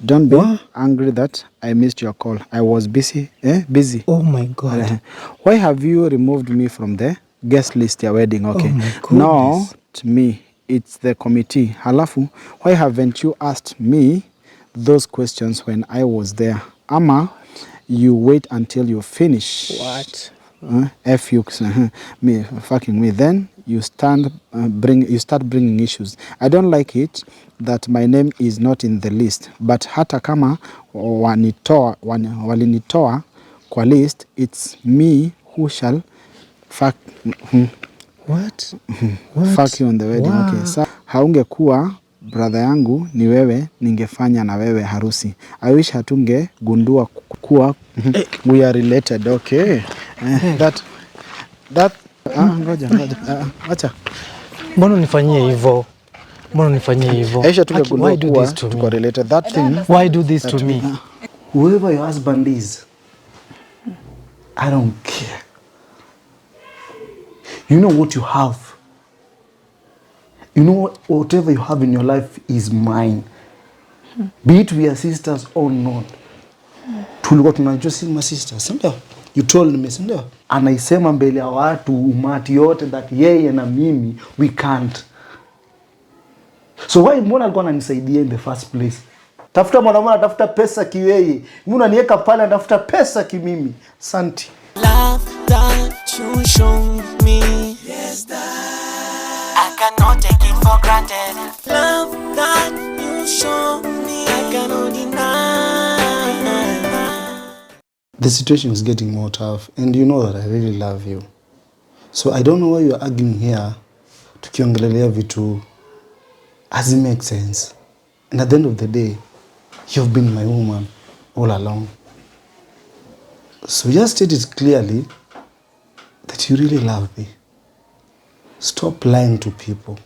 Don't be angry that I missed your call. I was busy. Busy. Oh my God. Why have you removed me from the guest list ya wedding? Okay. Oh my goodness. Not me. It's the committee. Halafu, why haven't you asked me those questions when I was there? Ama, you wait until you finish. What? Me fucking me. Then you start bringing issues. I don't like it that my name is not in the list, but hata kama walinitoa kwa list, it's me who shall fuck What? fuck you on the wedding. Wow. Okay, so haungekuwa brother yangu ni wewe, ningefanya na wewe harusi. I wish hatunge gundua kuwa we are related. Okay. Ngoja. Acha. Mbona unifanyie hivyo? Aisha tungegundua kuwa tuko related. That thing. Why do this to me? Whoever your husband is, I don't care. You know what you have. You know whatever you have in your life is mine. Be it we are sisters or not. Tulikuwa tunajua si my sisters, ndio? You told me, ndio? Anaisema mbele ya watu umati yote that yeye na mimi we can't. So why mbona alikuwa ananisaidia in the first place? Tafuta mwanamwana, tafuta pesa kiweye. Mimi unaniweka pale tafuta pesa kimimi. Asante. Love that you show me. Yes, that I cannot take it for granted. Love that you show me. I cannot deny. The situation is getting more tough, and you know that I really love you. So I don't know why you're arguing here. Tukiongelelea vitu as it makes sense. And at the end of the day, you've been my woman all along. So just state it clearly that you really love me. Stop lying to people.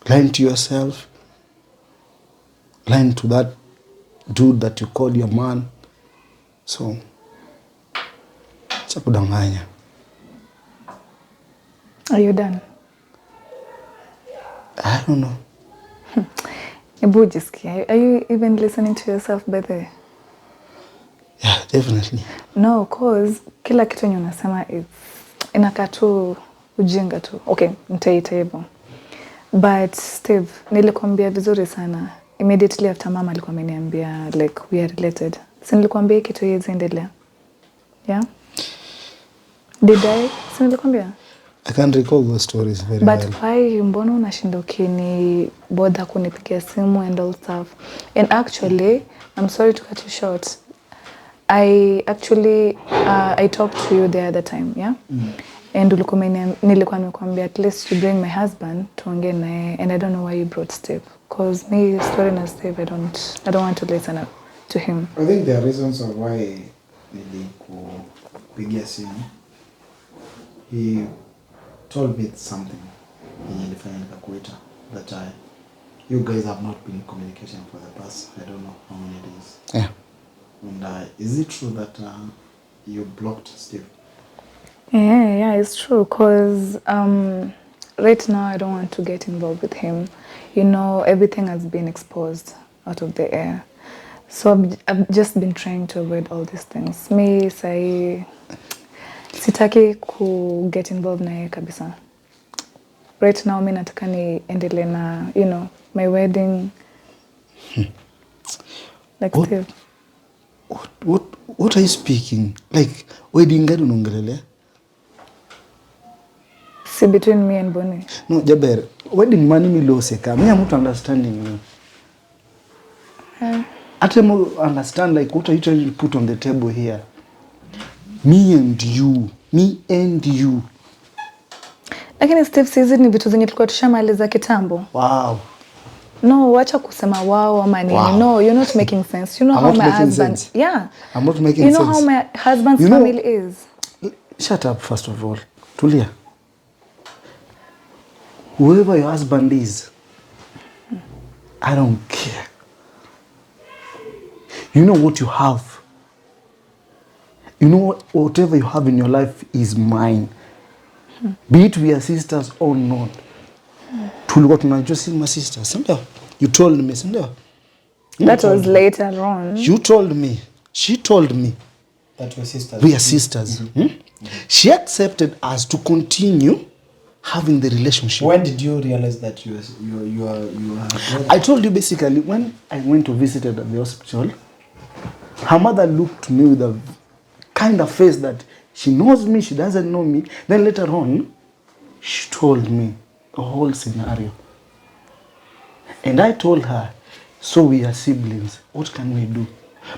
Lying to yourself. Lying to that dude that you called your man. So, chakudanganya. Are you done? I don't know. Are you even listening to yourself by the way? Yeah, definitely. No, cause kila kitu yenye unasema inakaa tu ujinga tu. Okay, nitaita hivyo. But Steve, nilikwambia vizuri sana. Immediately after mama alikuwa ameniambia like we are related. Si nilikwambia kitu hizi endelea. Yeah? Did I? Si nilikwambia? I can't recall those stories very well. But why mbona unashinda ukini bother kunipigia simu and all stuff? And actually, I'm sorry to cut you short. I actually I talked to you the other time, yeah? And nilikuwa nimekwambia at least you bring my husband tuongee naye, and I don't know why you brought Steve, because me story na Steve I don't want to listen to him. I think there are reasons of why nilikupigia simu. He told me something nilifanya nikakuita that you guys have not been communicating for the past I don't know how many days. Yeah. And is it true that you blocked Steve? Yeah, it's true, because right now I don't want to get involved with him. You know, everything has been exposed out of the air. So I've just been trying to avoid all these things. Me, sitaki ku get involved na yeye kabisa. Right now, mimi nataka niendelee na, you know, my wedding. Like Steve. What are you speaking? Like, wedding gani unaongelelea? See, between me and Bonnie. No, Jaber, wedding money miloseka. Me am not understanding you. I don't understand, like, what are you trying to put on the table here? Me and you. Lakini Steve, hizi ni vitu zenye tulikuwa tushamaliza kitambo. Wow. No, wacha kusema wow ama nini. Wow. No, you're not making sense. You know how my husband... Sense. Yeah. I'm not making sense. You know how my husband's family is. Shut up, first of all. Tulia. Whoever your husband is, I don't care. You know what you have. You know whatever you have in your life is mine. Be it we are sisters or not. Tulikuwa tunajua si my sisters, ndio? You told me, sindio? That was later on. You told me. She told me that we're sisters. We are sisters. She accepted us to continue having the relationship. When did you realize that you are I told you basically when I went to visit her at the hospital, her mother looked to me with a kind of face that she knows me, she doesn't know me. Then later on, she told me the whole scenario. And I told her, so we are siblings, what can we do?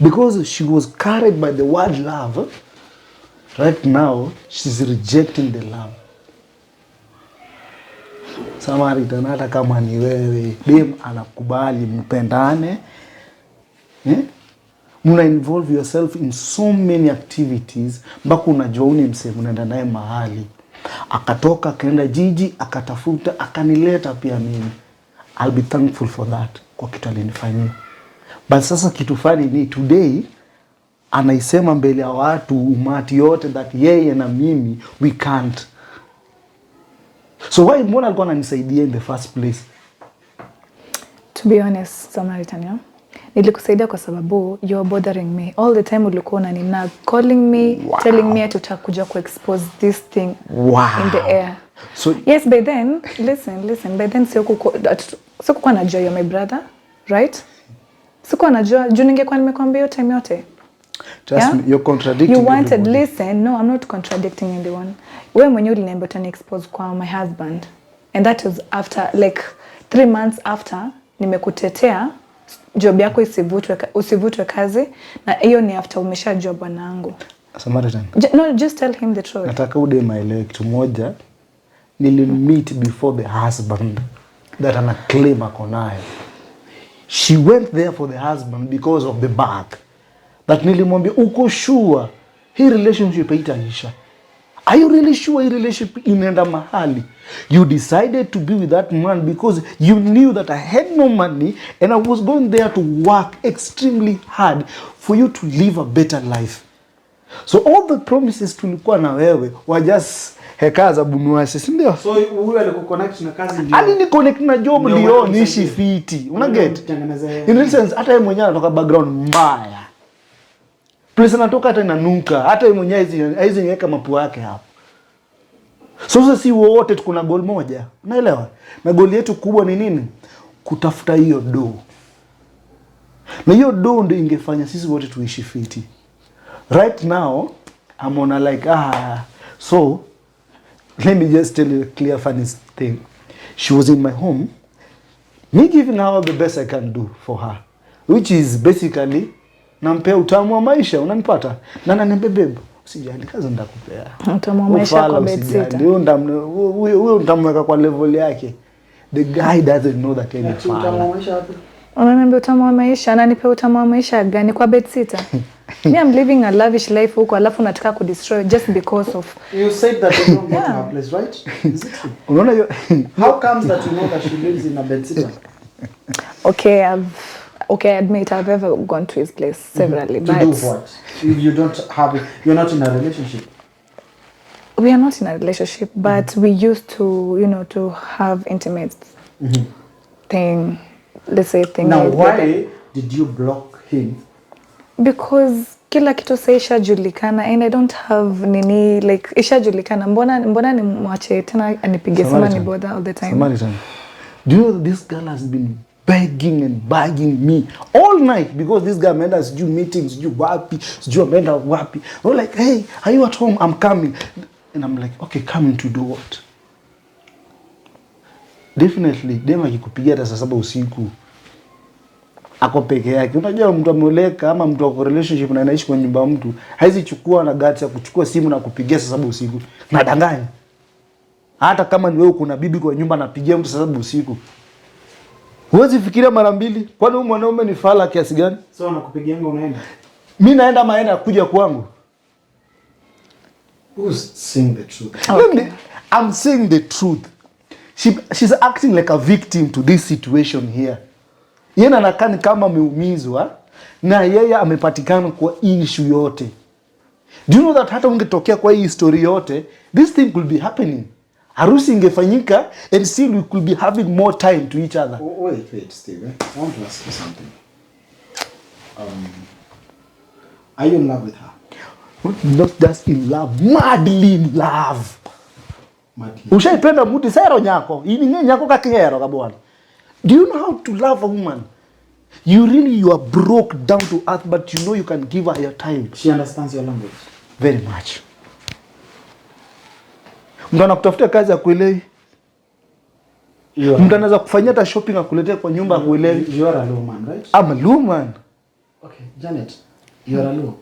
Because she was carried by the word love, right now, she's rejecting the love. Samaritan, hata kama ni wewe, dem anakubali mpendane. Muna involve yourself in so many activities, mpaka unajua uni msee mnaenda naye mahali. Akatoka, akaenda jiji, akatafuta, akanileta pia mimi. I'll be thankful for that, kwa kitu alinifanyia. But sasa kitu fani ni today, anaisema mbele ya watu umati yote that yeye na mimi, we can't. So why mbona alikuwa ananisaidia in the first place? To be honest, Samaritan, yeah? Nilikusaidia kwa sababu you are bothering me. All the time ulikuwa unanina calling me, telling me tutakuja ku-expose this thing in the air. So yes, by then, listen, by then sikuwa najua you're my brother, right? Sikuwa najua, juu ningekuwa nimekwambia hiyo time yote. Trust me, you're contradicting. You wanted, everybody. listen, no, I'm not contradicting anyone. Wewe mwenyewe uliniambia utani expose kwa my husband. And that was after, like 3 months after, nimekutetea, job yako usivutwe kazi, na hiyo ni after umeshajua bwanangu. Samaritan. No, just tell him the truth. Nataka ude maelewe kitu moja, meet before the husband that ana claim ako nayo. She went there for the husband because of the bag. That nilimwambia uko sure hii relationship haitaisha. Are you really sure hii relationship inaenda mahali? You decided to be with that man because you knew that I had no money and I was going there to work extremely hard for you to live a better life. So all the promises tulikuwa na wewe were just hekaza bunuasi, si ndio? So huyu alikuconnect na kazi ndio. Ali ni connect na job ndio niishi fiti. Una get? In real sense hata yeye mwenyewe anatoka background mbaya. Place anatoka hata inanuka, hata yeye mwenyewe hizi niweka mapua yake hapo. So sasa si wote tuko na goal moja. Unaelewa? Na goal yetu kubwa ni nini? Kutafuta hiyo do. Na hiyo do ndio ingefanya sisi wote tuishi fiti. Right now, I'm on a like, so, let me just tell you a clear funny thing. She was in my home, me giving her all the best I can do for her, which is basically, nampea utamu wa maisha, unanipata? Na ananiambia babe, usijali kazi ndakupea. Utamu wa maisha kwa bedsitter. Huyo nitamweka kwa level yake. The guy doesn't know that any fala. Utamu wa maisha wapi? Unaniambia utamu wa maisha, ananipea utamu wa maisha gani kwa bedsitter? Me, I'm living a lavish life huko, alafu nataka ku destroy just because of. You said that you don't go to her place, right? Is it true? Unaona hiyo? How comes that you know that she lives in a bedsitter? Okay, I admit I've ever gone to his place severally, To but do what? If you don't have it, you're not in a relationship. we are not in a relationship, but we used to, to have intimate thing. Let's say thing. Now, why did you block him? Because kila kitu sasa ishajulikana and I don't have nini like ishajulikana. Mbona ni mwache tena anipige simu ni bother all the time. Samaritan. Do you know that this girl has been begging and begging me all night because this guy made us do meetings, do wapi, do ameenda wapi. We're like, hey, are you at home? I'm coming. And I'm like, okay, coming to do what? Definitely, dema akikupigia hata saa 7 usiku. Ako peke yake. Unajua mtu ameoleka ama mtu ako relationship na anaishi kwa nyumba mtu, haizi chukua na guts ya kuchukua simu na kupigia saa 7 usiku. Nadanganya. Hata kama ni wewe kuna bibi kwa nyumba napigia mtu saa 7 usiku. Huwezi fikiria mara mbili. Kwani huyu mwanaume ni fala kiasi gani? So anakupigianga unaenda? Mimi naenda maana kuja kwangu. Who's saying the truth? Okay. I'm saying the truth. She's acting like a victim to this situation here. Yeye anakaa kama ameumizwa na yeye amepatikana kwa issue yote. Do you know that hata ungetokea kwa hii story yote, this thing could be happening. Harusi ingefanyika and still we could be having more time to each other. Wait, Steve. I want to ask you something. Are you in love with her? Not just in love, madly in love. Madly. Ushaipenda mtu sero nyako. Ini nyako kakihero kabwana. Do you know how to love a woman? You are broke down to earth, but you know you can give her your time. She understands your language very much. Mtu anakutafutia kazi ya kuelewi. Mtu anaweza kufanyia hata shopping akuletee kwa nyumba akuelewi. You are a low man, right? I'm a low man. Okay, Janet, you are a low.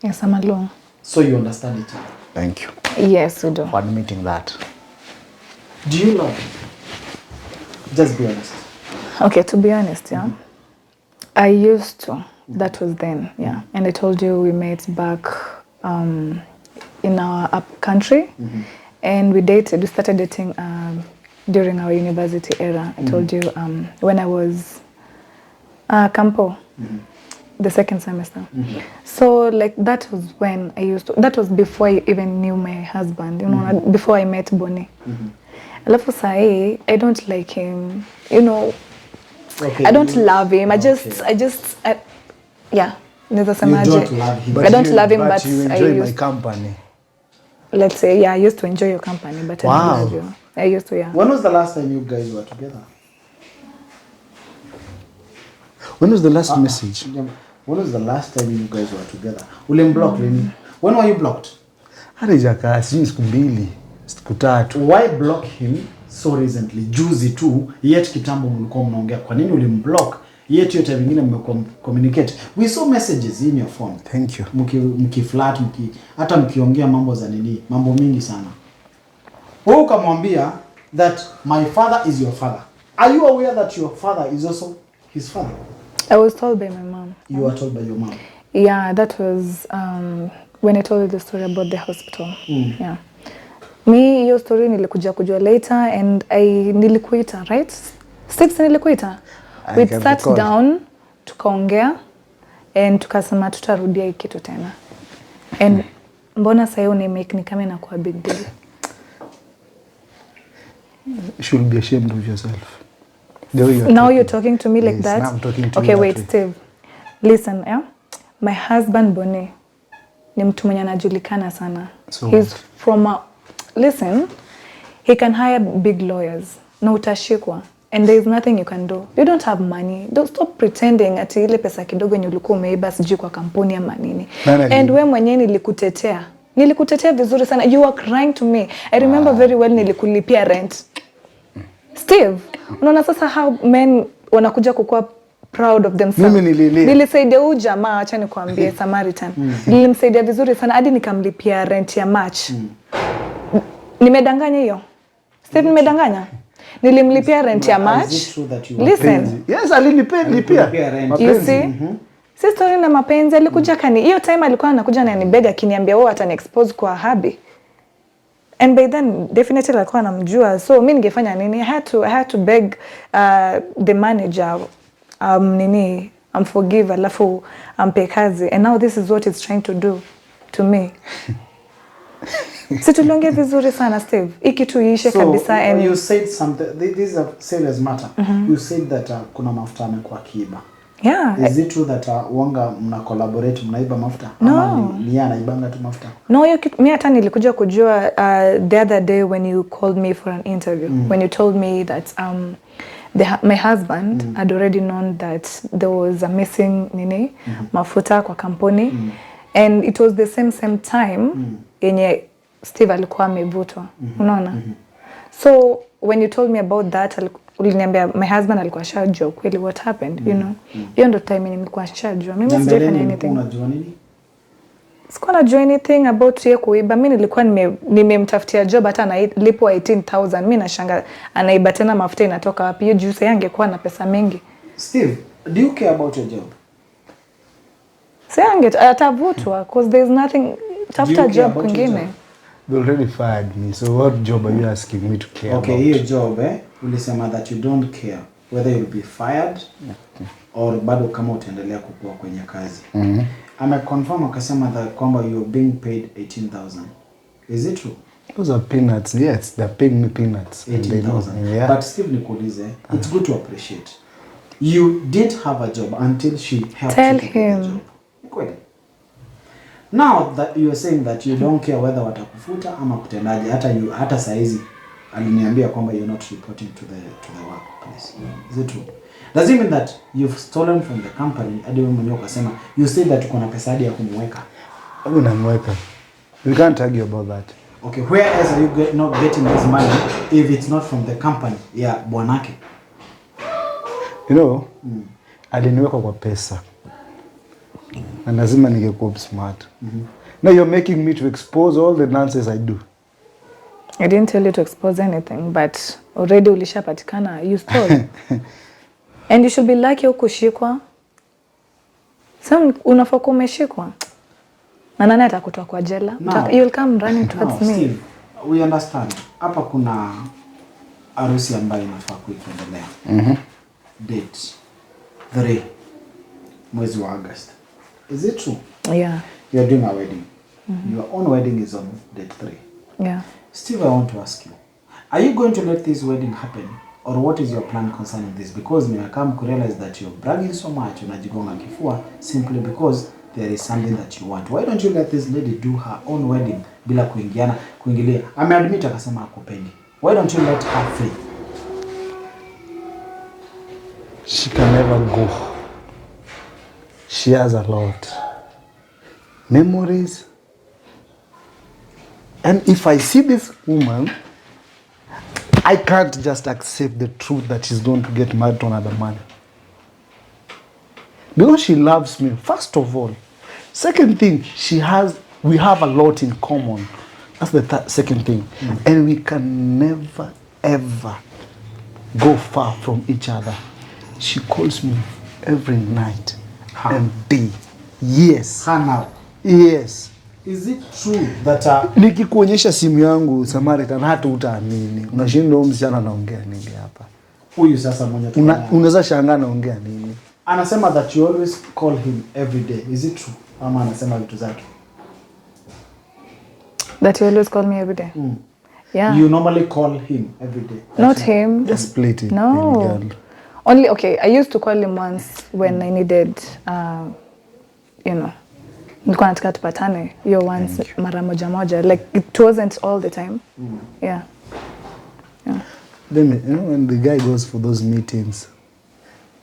Yes, I'm alone. So you understand each other. Thank you Yes, we do. for admitting that. Do you love him? Just be honest. Okay, to be honest, yeah. I used to. That was then, yeah. And I told you we met back in our up country. And we dated. We started dating during our university era. I told you when I was Campo, the second semester. So like that was when I used to. That was before I even knew my husband. You know, before I met Bonnie. Alafu sahi, I don't like him. You know, Okay, I don't love him. I yeah. Never You don't love him. I don't love him, but you I enjoy my used, company. let's say, yeah, I used to enjoy your company, but I don't love you. I used to, yeah. When was the last time you guys were together? When was the last message? When was the last time you guys were together? Ulimblock Remy. When were you blocked? Hata siku mbili, siku tatu. Why block him so recently? Juzi tu, yet kitambo mlikuwa mnaongea. Kwa nini ulimblock? Yet yote vingine communicate. We saw messages in your phone. Thank you. Mkiflat, hata mkiongea mambo za nini, mambo mingi sana. Wewe ukamwambia that my father is your father. Are you aware that your father is also his father? I was told by my mom. You were told by your mom? Yeah, that was when I told you the story about the hospital. Yeah. Me, your story nilikuja kujua later and nilikuita, right? 6 nilikuita. We sat down, tukaongea and tukasema tutarudia hii kitu tena. And mbona sasa hiyo make ni kama inakuwa big deal? You should be ashamed of yourself. Now you're talking to me like yes, that? Now I'm talking to okay, you wait, that way. Steve. Listen, yeah? My husband Bonnie ni mtu mwenye anajulikana sana. So he's from a, listen, he can hire big lawyers. Na utashikwa. And there is nothing you can do. You don't have money. Don't stop pretending ati ile pesa kidogo yenye ulikuwa umeiba sijui kwa kampuni ama nini. And wewe mwenyewe nilikutetea. Nilikutetea vizuri sana. You were crying to me. I remember very well nilikulipia rent. Steve, unaona sasa how men wanakuja kukua proud of themselves. Mimi nilisaidia huyu jamaa, acha nikwambie Samaritan. Nilimsaidia vizuri sana hadi nikamlipia rent ya March. Nimedanganya hiyo? Steve, nimedanganya? Nilimlipia rent ya March. Listen. Yes, alinipea. You see? Si story na mapenzi alikuja kani. Hiyo time alikuwa anakuja na nibega akiniambia wewe atani expose kwa habi. And by then definitely alikuwa anamjua. So mimi ningefanya nini? I had to beg the manager forgive alafu ampe kazi. And now this is what he's trying to do to me. Si tuliongea vizuri sana Steve. Hiki tu iishe kabisa. And you said something, this is a serious matter. You said that kuna mafuta amekuwa kiiba. Yeah. Is it true that wanga mna collaborate mnaiba mafuta? No. Ama ni anaibanga tu mafuta? No, mimi hata nilikuja kujua the other day when you called me for an interview. When you told me that my husband had already known that there was a missing mafuta kwa kampuni. And it was the same time yenye Steve alikuwa amevutwa. Unaona? So when you told me about that, uliniambia my husband alikuwa shajua kweli what happened, you know. Hiyo ndo time nilikuwa shajua. Mimi sijafanya anything. Unajua nini? Sikuwa najua anything about yeye kuiba. Mimi nilikuwa nimemtafutia job hata analipwa 18,000. Mimi nashanga anaiba tena mafuta inatoka wapi? Hiyo juice yangu ingekuwa na pesa mingi. Steve, do you care about your job? Siange atavutwa because there's nothing tafuta job kwingine. They already fired me. So what job are you asking me to care about? Okay, hiyo job ulisema that you don't care whether you'll be fired or bado kama utaendelea kukua kwenye kazi. Ame confirm akasema that kwamba you're being paid 18,000. Is it true? Those are peanuts. Yes, they're paying me peanuts. And they know. 18,000. Yeah. But Steve nikuulize, it's good to appreciate. You didn't have a job until she helped Tell you to get a him. job. Kweli. Now that you are saying that you don't care whether watakufuta ama kutendaje, hata saizi aliniambia kwamba you're not reporting to the workplace. Is it true? Does it mean that you've stolen from the company? Hadi wewe mwenyewe ukasema you said that uko na pesa hadi ya kumweka. Unamweka. We can't argue about that. Okay, where else are you not getting this money if it's not from the company? Yeah, bwanake. You know, aliniweka kwa pesa. Na lazima ningekuwa smart. Now you're making me to expose all the nonsense I do. I didn't tell you to expose anything, but already ulishapatikana, you stole. And you should be lucky ukushikwa. Some unafaa kuwa umeshikwa. Na nani atakutoa kwa jela? You'll come running towards me. Steve, we understand. Hapa kuna harusi ambayo inafaa kuendelea. Date 3 mwezi wa August. Is it true? Yeah. You are doing a wedding. Your own wedding is on date 3. Yeah. Steve, I want to ask you, are you going to let this wedding happen, or what is your plan concerning this? Because me, I come to realize that you're bragging so much, unajigonga kifua, simply because there is something that you want. Why don't you let this lady do her own wedding bila kuingilia? Ameadmit akasema hakupendi. Why don't you let her free? She can never go. She has a lot. Memories. And if I see this woman, I can't just accept the truth that she's going to get married to another man. Because she loves me, first of all. Second thing, we have a lot in common. That's the second thing. And we can never, ever go far from each other. She calls me every night and day. Yes. Hana. Yes. Is it true that nikikuonyesha simu yangu Samaritan hata utaamini. Unashinda huyu msichana anaongea nini hapa? Huyu sasa mmoja unaweza shangaa anaongea nini? Anasema that you always call him every day. Is it true? Ama anasema vitu zake. That you always call me every day? Yeah. You normally call him every day? Not him. Just split it. No. Only, okay, I used to call him once when I needed, you know, nilikuwa nataka tupatane hiyo once mara moja. Like, it wasn't all the time. Yeah. Then, you know, when the guy goes for those meetings,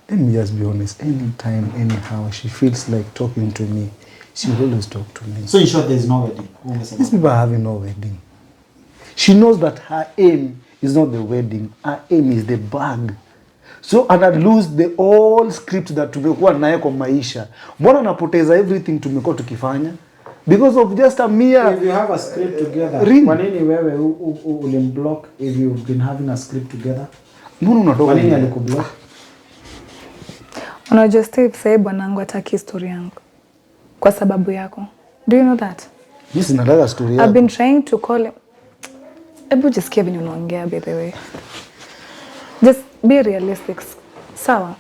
let me just be honest, anytime, anyhow, she feels like talking to me, she will always talk to me. So in short, there's no wedding? These people are having no wedding. She knows that her aim is not the wedding, her aim is the bag. So ana lose the whole script that tumekuwa naye kwa maisha. Mbona napoteza everything tumekuwa tukifanya? Because of just a mere... If you have a script together, kwa nini wewe ulimblock if you've been having a script together? No. Kwa nini alikublock? Unajua Steve, sasa bwanangu hataki story yangu. Kwa sababu yako. Do you know that? Yes, nataka story yako. I've been trying to call him. Ebu jisikia vile unaongea by the way. Just be realistic. Sawa.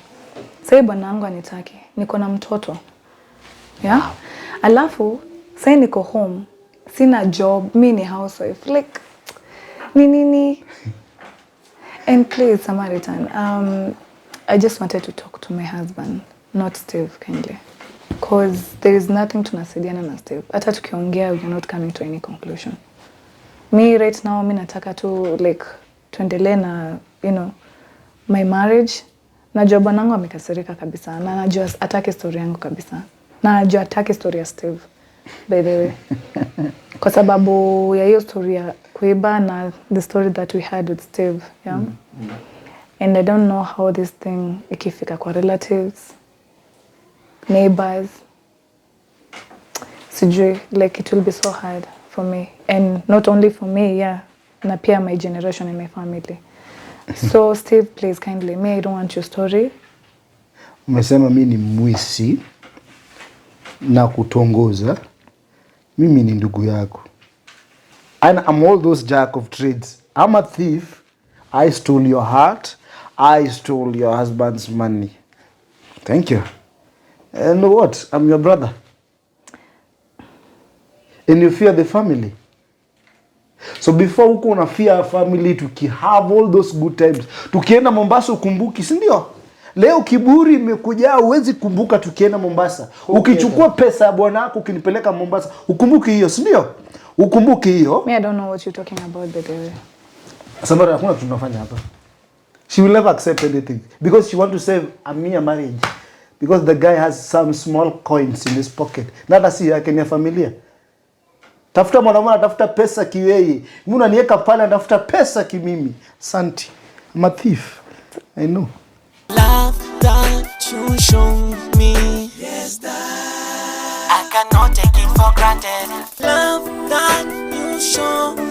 Sasa bwanangu anitaki. Niko na mtoto. Yeah? Alafu sasa niko home. Sina job. Mimi ni housewife. Like nini. And please, Samaritan, I just wanted to talk to my husband, not Steve, kindly. Because there is nothing tunasaidiana na Steve. Hata tukiongea, we are not coming to any conclusion. Me right now, mimi nataka tu like tuendelee na, you know, my marriage. Najua bwanangu amekasirika kabisa. Na najua atake story yangu kabisa. Na najua atake story ya Steve, by the way. Kwa sababu ya hiyo story ya kuiba na the story that we had with Steve, yeah? And I don't know how this thing ikifika kwa relatives, neighbors. Sijui, like it will be so hard for me. And not only for me, yeah, na pia my generation and my family. So Steve, please kindly, me, I don't want your story. Umesema mimi ni mwisi na kutongoza. Mimi ni ndugu yako. And I'm all those jack of trades. I'm a thief. I stole your heart. I stole your husband's money. Thank you. And what? I'm your brother. And you fear the family. So before huko unafia family, have all those good times. Tukienda Mombasa ukumbuki, si ndio? Leo kiburi imekuja, huwezi kumbuka tukienda Mombasa. Ukichukua pesa ya bwana wako ukinipeleka Mombasa, ukumbuki hiyo, si ndio? Ukumbuki hiyo. Me, I don't know what you're talking about, by the way. Samara, hakuna kitu tunafanya hapa. She will never accept anything because she want to save a mere marriage. Because the guy has some small coins in his pocket. Nada si yake, ni familia. Tafuta mwanamwana, tafuta pesa kiweye. Mimi unaniweka pale, tafuta pesa kimimi. Santi. I'm a thief. I know. Love that you show me, yes, that I cannot take it for granted. Love that you show